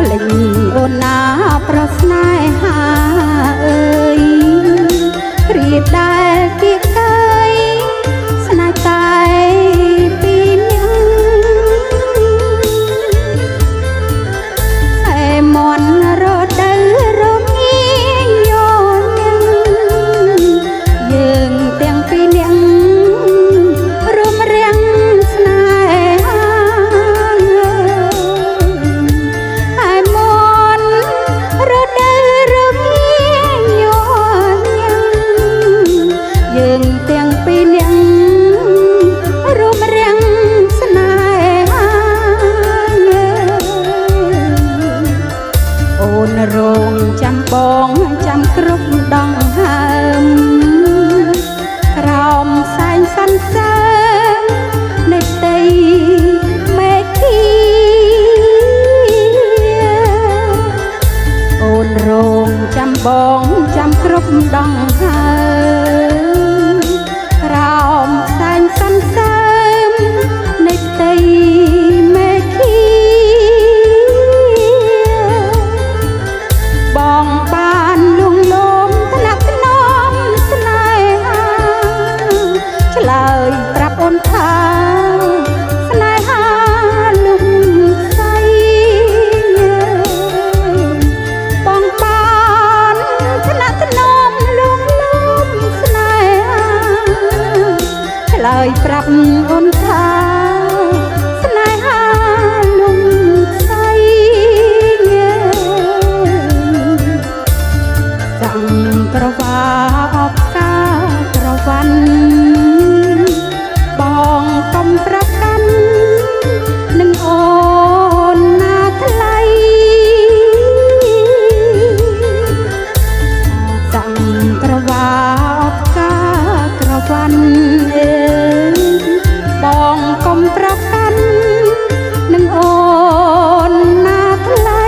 ភ្លេចអូនណាប្រស្នេហាអើយរីដែលគៀកកើយស្នេហ៍តែពីនេះឯមន់រដូវរងាញយើងទាំងពីរនាក់រួមរាំងស្នេហាឯមន់រដូវរងាញយើងទាំងពីរនាក់រួមរាំងស្នេហាអូនរងចាំបងចាំគ្រប់ដងហើមក្រោមសែងសន្សើរនៃទីមេឃីអូនរងចាំបងចាំគ្រប់ដងហើមក្រោមសែងសន្សើរនៃទីមេឃីបងបានលួងលោមថ្នាក់ថ្នមស្នេហាឆ្លើយប្រាប់អូនថាស្នេហាលុំសៃបងបានថ្នាក់ថ្នមលួងលោមស្នេហាឆ្លើយប្រាប់អូនថាស្នេហាលុំសៃចាំក្រវាអបការក្រវ៉ាន់បងកុំប្រកាន់នឹងអូនណាថ្លៃចាំក្រវាអបការក្រវ៉ាន់បងកុំប្រកាន់នឹងអូនណាថ្លៃ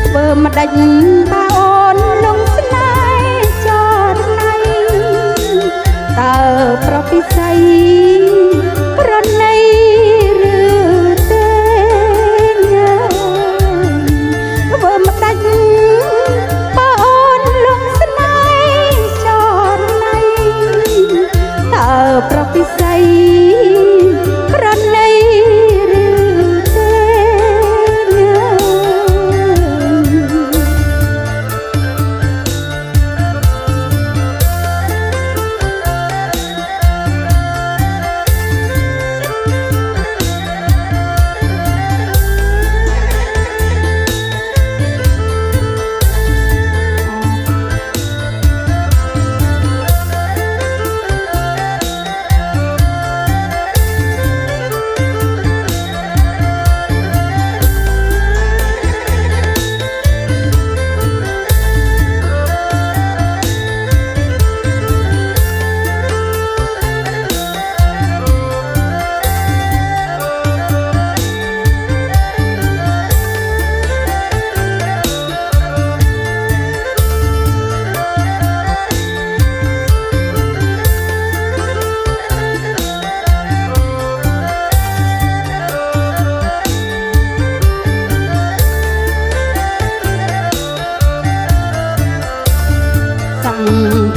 ធ្វើម្ដេចបើអូនលងស្នេហ៍ចរណៃតើប្រពិស័យប្រណីឬទេធ្វើម្ដេចបើអូនលងស្នេហ៍ចរណៃតើប្រពិស័យប្រណីឬទេ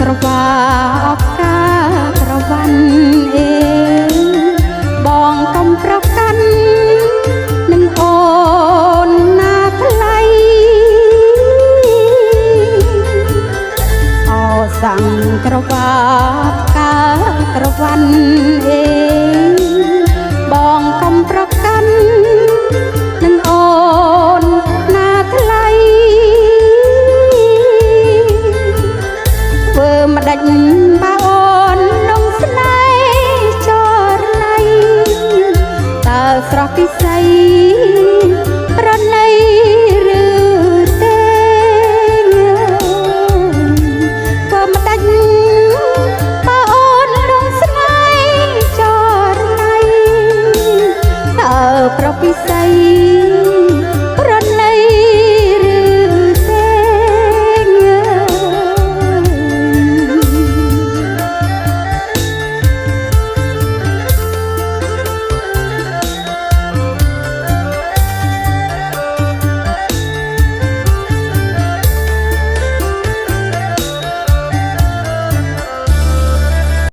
ក្រវាអបការក្រវ៉ាន់បងកុំប្រកាន់នឹងអូនណាថ្លៃអសាំងក្រវាអបការក្រវ៉ាន់បងកុំប្រកាន់នឹងអូនណាថ្លៃធ្វើម្ដេចបើអូនលងស្នេហ៍ចរណៃតើស្រស់ពិស័យ